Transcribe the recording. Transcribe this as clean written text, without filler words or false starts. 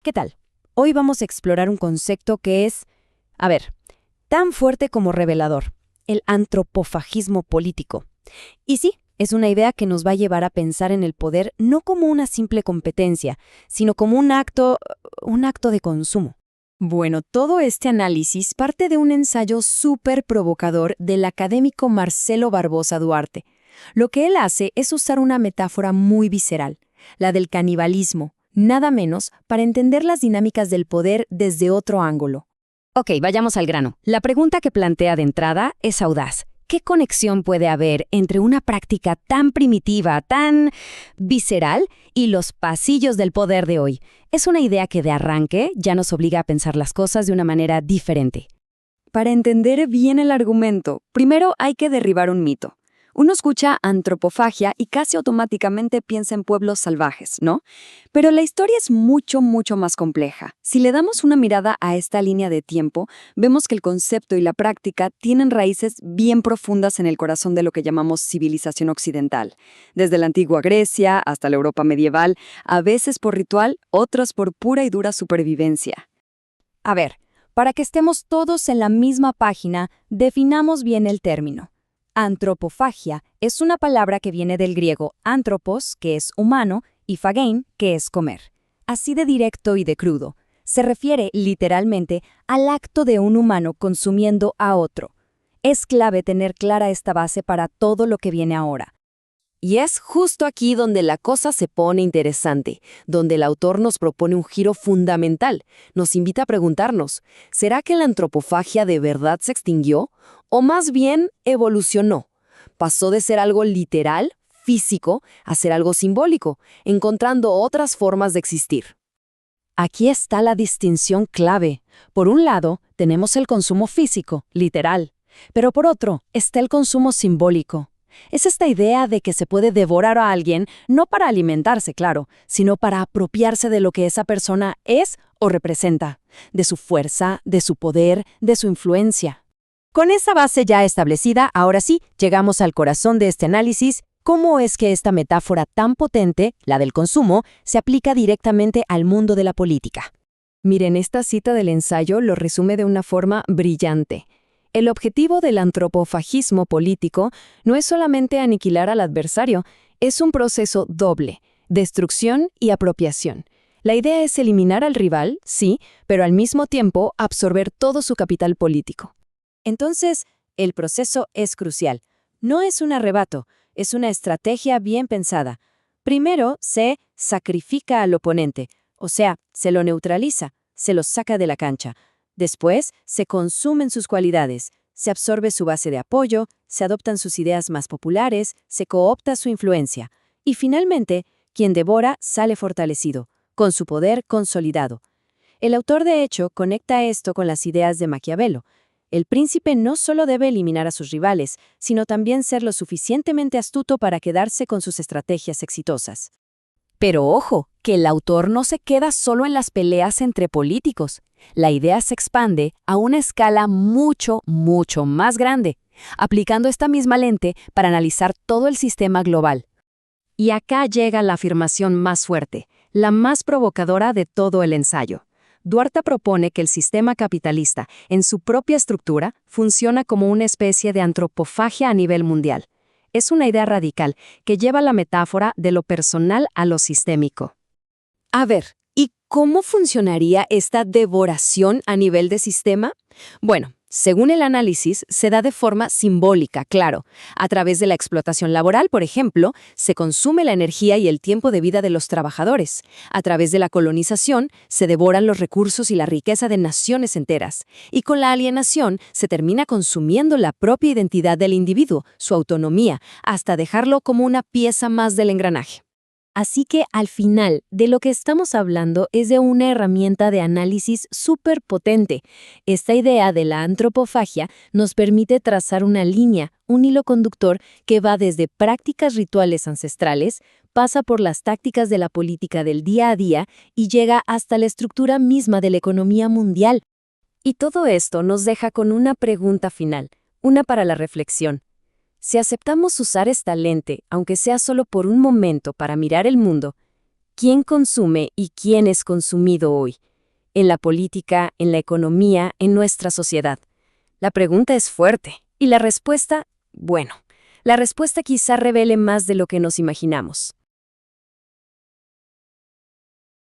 ¿Qué tal? Hoy vamos a explorar un concepto que es, tan fuerte como revelador, el antropofagismo político. Y sí, es una idea que nos va a llevar a pensar en el poder no como una simple competencia, sino como un acto de consumo. Bueno, todo este análisis parte de un ensayo súper provocador del académico Marcelo Barbosa Duarte. Lo que él hace es usar una metáfora muy visceral, la del canibalismo, nada menos para entender las dinámicas del poder desde otro ángulo. Ok, vayamos al grano. La pregunta que plantea de entrada es audaz. ¿Qué conexión puede haber entre una práctica tan primitiva, tan visceral, y los pasillos del poder de hoy? Es una idea que de arranque ya nos obliga a pensar las cosas de una manera diferente. Para entender bien el argumento, primero hay que derribar un mito. Uno escucha antropofagia y casi automáticamente piensa en pueblos salvajes, ¿no? Pero la historia es mucho, mucho más compleja. Si le damos una mirada a esta línea de tiempo, vemos que el concepto y la práctica tienen raíces bien profundas en el corazón de lo que llamamos civilización occidental. Desde la antigua Grecia hasta la Europa medieval, a veces por ritual, otras por pura y dura supervivencia. Para que estemos todos en la misma página, definamos bien el término. Antropofagia es una palabra que viene del griego antropos, que es humano, y phagein, que es comer. Así de directo y de crudo. Se refiere literalmente al acto de un humano consumiendo a otro. Es clave tener clara esta base para todo lo que viene ahora. Y es justo aquí donde la cosa se pone interesante, donde el autor nos propone un giro fundamental. Nos invita a preguntarnos, ¿será que la antropofagia de verdad se extinguió? ¿O más bien evolucionó? Pasó de ser algo literal, físico, a ser algo simbólico, encontrando otras formas de existir. Aquí está la distinción clave. Por un lado, tenemos el consumo físico, literal, pero por otro, está el consumo simbólico. Es esta idea de que se puede devorar a alguien, no para alimentarse, claro, sino para apropiarse de lo que esa persona es o representa, de su fuerza, de su poder, de su influencia. Con esa base ya establecida, ahora sí, llegamos al corazón de este análisis. ¿Cómo es que esta metáfora tan potente, la del consumo, se aplica directamente al mundo de la política? Miren, esta cita del ensayo lo resume de una forma brillante. El objetivo del antropofagismo político no es solamente aniquilar al adversario, es un proceso doble, destrucción y apropiación. La idea es eliminar al rival, sí, pero al mismo tiempo absorber todo su capital político. Entonces, el proceso es crucial. No es un arrebato, es una estrategia bien pensada. Primero, se sacrifica al oponente, o sea, se lo neutraliza, se lo saca de la cancha. Después, se consumen sus cualidades, se absorbe su base de apoyo, se adoptan sus ideas más populares, se coopta su influencia. Y finalmente, quien devora sale fortalecido, con su poder consolidado. El autor, de hecho, conecta esto con las ideas de Maquiavelo. El príncipe no solo debe eliminar a sus rivales, sino también ser lo suficientemente astuto para quedarse con sus estrategias exitosas. Pero ojo, que el autor no se queda solo en las peleas entre políticos. La idea se expande a una escala mucho, mucho más grande, aplicando esta misma lente para analizar todo el sistema global. Y acá llega la afirmación más fuerte, la más provocadora de todo el ensayo. Duarte propone que el sistema capitalista, en su propia estructura, funciona como una especie de antropofagia a nivel mundial. Es una idea radical que lleva la metáfora de lo personal a lo sistémico. ¿Y cómo funcionaría esta devoración a nivel de sistema? Bueno, según el análisis, se da de forma simbólica, claro. A través de la explotación laboral, por ejemplo, se consume la energía y el tiempo de vida de los trabajadores. A través de la colonización, se devoran los recursos y la riqueza de naciones enteras. Y con la alienación, se termina consumiendo la propia identidad del individuo, su autonomía, hasta dejarlo como una pieza más del engranaje. Así que, al final, de lo que estamos hablando es de una herramienta de análisis súper potente. Esta idea de la antropofagia nos permite trazar una línea, un hilo conductor que va desde prácticas rituales ancestrales, pasa por las tácticas de la política del día a día y llega hasta la estructura misma de la economía mundial. Y todo esto nos deja con una pregunta final, una para la reflexión. Si aceptamos usar esta lente, aunque sea solo por un momento para mirar el mundo, ¿Quién consume y quién es consumido hoy? En la política, en la economía, en nuestra sociedad. La pregunta es fuerte. ¿Y la respuesta? Bueno, la respuesta quizá revele más de lo que nos imaginamos.